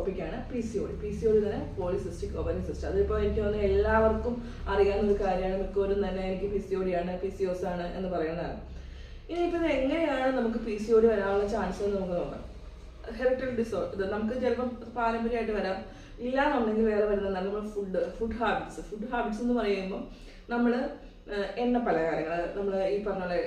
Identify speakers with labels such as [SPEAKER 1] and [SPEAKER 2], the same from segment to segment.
[SPEAKER 1] ടോപ്പിക്കാണ് P C O D തന്നെ polycystic ovary system. അതിപ്പോൾ എനിക്ക് തോന്നുന്നു എല്ലാവർക്കും അറിയാവുന്ന ഒരു കാര്യമാണ്. മിക്കവരും തന്നെ എനിക്ക് പി സി ഒ ഡി ആണ്, PCOS ആണ് എന്ന് പറയുന്നതാണ്. ഇനിയിപ്പോൾ ഇത് എങ്ങനെയാണ് നമുക്ക് പി സി ഒ ഡി വരാനുള്ള ചാൻസ് എന്ന് നമുക്ക് നോക്കാം. ഹെറിറ്ററി ഡിസോർഡർ ഇത് നമുക്ക് ചിലപ്പം പാരമ്പര്യമായിട്ട് വരാം. ഇല്ലാന്നുണ്ടെങ്കിൽ വേറെ വരുന്നതാണ് നമ്മൾ ഫുഡ് ഹാബിറ്റ്സ് എന്ന് പറയുമ്പോൾ നമ്മൾ എണ്ണ പലഹാരങ്ങൾ, നമ്മൾ ഈ പറഞ്ഞ പോലെ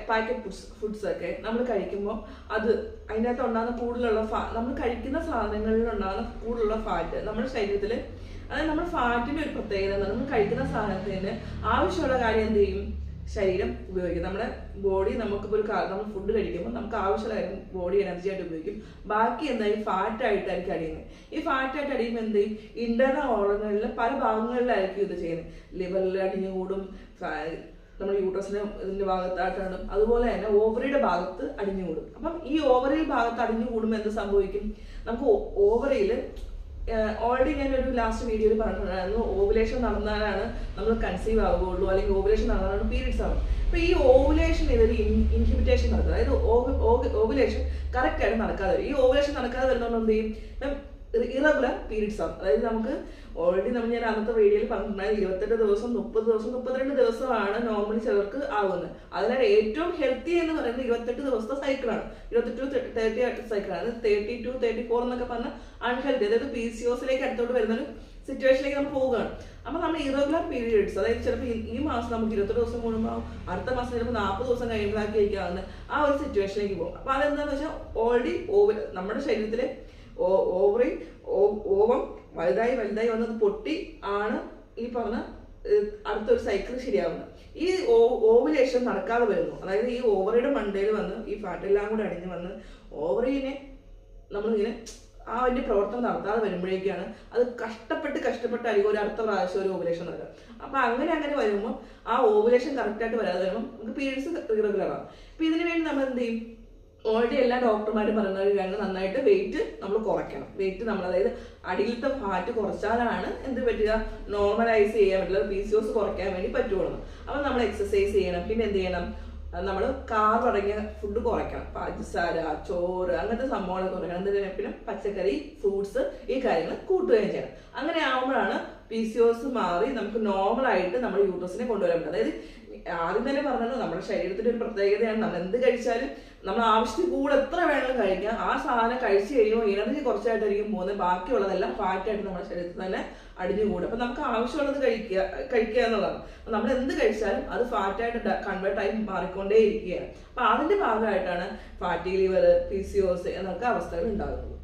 [SPEAKER 1] പാക്കറ്റ് ഫുഡ്സ് ഒക്കെ നമ്മൾ കഴിക്കുമ്പോൾ അത് അതിൻ്റെ അകത്ത് ഉണ്ടാകുന്ന കൂടുതലുള്ള നമ്മൾ കഴിക്കുന്ന സാധനങ്ങളിൽ ഉണ്ടാകുന്ന കൂടുതലുള്ള ഫാറ്റ് നമ്മുടെ ശരീരത്തിൽ, അതായത് നമ്മുടെ ഫാറ്റിൻ്റെ ഒരു പ്രത്യേകത, നമ്മൾ കഴിക്കുന്ന സാധനത്തിന് ആവശ്യമുള്ള കാര്യം എന്ത് ചെയ്യും, ശരീരം ഉപയോഗിക്കും. നമ്മുടെ ബോഡി നമുക്കിപ്പോൾ നമ്മൾ ഫുഡ് കഴിക്കുമ്പോൾ നമുക്ക് ആവശ്യമുള്ള കാര്യം ബോഡി എനർജി ആയിട്ട് ഉപയോഗിക്കും. ബാക്കി എന്തായാലും ഫാറ്റായിട്ടായിരിക്കും അടിയുന്നത്. ഈ ഫാറ്റായിട്ട് അടിയുമ്പോൾ എന്ത് ചെയ്യും, ഇന്റർണൽ ഓർഗനുകളിൽ പല ഭാഗങ്ങളിലായിരിക്കും ഇത് ചെയ്യുന്നത്. ലിവറിൽ അടിഞ്ഞു കൂടും, നമ്മുടെ യൂട്രസിന്റെ ഇതിന്റെ ഭാഗത്തായിട്ടാണ്, അതുപോലെ തന്നെ ഓവറിയുടെ ഭാഗത്ത് അടിഞ്ഞു കൂടും. അപ്പം ഈ ഓവറിൽ ഭാഗത്ത് അടിഞ്ഞു കൂടുമ്പോൾ എന്ത് സംഭവിക്കും, നമുക്ക് ഓവറിയിൽ ഓൾറെഡി ഞാൻ ഒരു ലാസ്റ്റ് വീഡിയോയിൽ പറഞ്ഞിട്ടുണ്ടായിരുന്നു, ഓവുലേഷൻ നടന്നാലാണ് നമ്മൾ കൺസീവ് ആവുകയുള്ളൂ, അല്ലെങ്കിൽ ഓവുലേഷൻ നടന്നാലാണ് പീരീഡ്സ് ആവും. അപ്പൊ ഈ ഓവുലേഷൻ ഇതൊരു ഇൻഹിബിറ്റേഷൻ നടക്കുക, അതായത് ഓവുലേഷൻ കറക്റ്റ് ആയിട്ട് നടക്കാതെ വരും. ഈ ഓവുലേഷൻ നടക്കാതെ വരുന്നതുകൊണ്ട് എന്ത് ചെയ്യും, ഇറഗുലർ പീരീഡ്സ് ആവും. അതായത് നമുക്ക് ഓൾറെഡി ഞാൻ അന്നത്തെ വീഡിയോയിൽ പറഞ്ഞിട്ടുണ്ടായിരുന്നു 28 ദിവസം, 30 ദിവസം, 32 ദിവസമാണ് നോർമലി ചിലർക്ക് ആവുന്നത്. അതിനാൽ ഏറ്റവും ഹെൽത്തി എന്ന് പറയുന്നത് 28 ദിവസത്തെ സൈക്കിളാണ്, 28 to 30 സൈക്കിളാണ്. 30 to 34 എന്നൊക്കെ പറഞ്ഞാൽ അൺഹെൽത്തി, അതായത് PCOSലേക്ക് അടുത്തോട്ട് വരുന്നൊരു സിറ്റുവേഷനിലേക്ക് നമ്മൾ പോവുകയാണ്. അപ്പൊ നമ്മൾ ഇറഗുലർ പീരീഡ്സ്, അതായത് ചിലപ്പോൾ ഈ മാസം നമുക്ക് 28 ദിവസം കൂടുമ്പോൾ അടുത്ത മാസം ചിലപ്പോൾ 40 ദിവസം കഴിയുമ്പോഴാക്കിയിരിക്കാവുന്ന ആ ഒരു സിറ്റുവേഷനിലേക്ക് പോകും. അപ്പൊ അതെന്താണെന്ന് വെച്ചാൽ ഓൾറെഡി നമ്മുടെ ശരീരത്തിലെ ഓവം വലുതായി വന്നത് പൊട്ടി ആണ് ഈ പറഞ്ഞ അടുത്തൊരു സൈക്കിൾ ശരിയാവുന്നത്. ഈ ഓവുലേഷൻ നടക്കാതെ വരുന്നു, അതായത് ഈ ഓവറിയുടെ മണ്ടയിൽ വന്ന് ഈ ഫാറ്റെല്ലാം കൂടെ അടിഞ്ഞു വന്ന് ഓവറിനെ നമ്മളിങ്ങനെ അതിന്റെ പ്രവർത്തനം നടത്താതെ വരുമ്പോഴേക്കാണ് അത് കഷ്ടപ്പെട്ട് അടിക്കും ഒരു അടുത്ത പ്രാവശ്യം ഒരു ഓവുലേഷൻ നടക്കുക. അപ്പൊ അങ്ങനെ വരുമ്പോൾ ആ ഓവുലേഷൻ കറക്റ്റായിട്ട് വരാതെ വരുമ്പോൾ നമുക്ക് പീരീഡ്സ് ഇറഗുലർ ആവും. അപ്പൊ ഇതിനു വേണ്ടി നമ്മൾ എന്ത് ചെയ്യും, ഓൾറെഡി എല്ലാ ഡോക്ടർമാരും പറയുന്നത് നന്നായിട്ട് വെയിറ്റ് നമ്മൾ കുറയ്ക്കണം. വെയിറ്റ് നമ്മൾ, അതായത് അടിയിലത്തെ ഫാറ്റ് കുറച്ചാലാണ് എന്ത് പറ്റുക, നോർമലൈസ് ചെയ്യാൻ പറ്റുക, PCOS കുറയ്ക്കാൻ വേണ്ടി പറ്റുള്ളൂ. അപ്പം നമ്മൾ എക്സസൈസ് ചെയ്യണം. പിന്നെ എന്ത് ചെയ്യണം, നമ്മൾ കാർബ് അടങ്ങിയ ഫുഡ് കുറയ്ക്കണം, പഞ്ചസാര, ചോറ്, അങ്ങനത്തെ സംഭവങ്ങളൊക്കെ കുറയ്ക്കണം. പിന്നെ പച്ചക്കറി, ഫ്രൂട്ട്സ്, ഈ കാര്യങ്ങൾ കൂട്ടുകയും ചെയ്യണം. അങ്ങനെ ആകുമ്പോഴാണ് PCOS മാറി നമുക്ക് നോർമലായിട്ട് നമ്മുടെ യൂട്രസിനെ കൊണ്ടുവരാൻ പറ്റും. അതായത് ആദ്യം തന്നെ പറഞ്ഞത് നമ്മുടെ ശരീരത്തിന്റെ ഒരു പ്രത്യേകതയാണ്, നമ്മൾ എന്ത് കഴിച്ചാലും നമ്മൾ ആവശ്യത്തിൽ കൂടെ എത്ര വേണമെങ്കിലും കഴിക്കാം. ആ സാധനം കഴിച്ചു കഴിയുമ്പോൾ എനർജി കുറച്ചായിട്ടായിരിക്കും പോകുന്നത്, ബാക്കിയുള്ളതെല്ലാം ഫാറ്റായിട്ട് നമ്മുടെ ശരീരത്തിൽ തന്നെ അടിഞ്ഞുകൂടും. അപ്പൊ നമുക്ക് ആവശ്യമുള്ളത് കഴിക്കുക എന്നുള്ളതാണ്. അപ്പൊ നമ്മൾ എന്ത് കഴിച്ചാലും അത് ഫാറ്റായിട്ട് കൺവേർട്ടായി മാറിക്കൊണ്ടേ ഇരിക്കുകയാണ്. അപ്പൊ അതിന്റെ ഭാഗമായിട്ടാണ് ഫാറ്റി ലിവർ, PCOS എന്നൊക്കെ അവസ്ഥകൾ ഉണ്ടാകുന്നത്.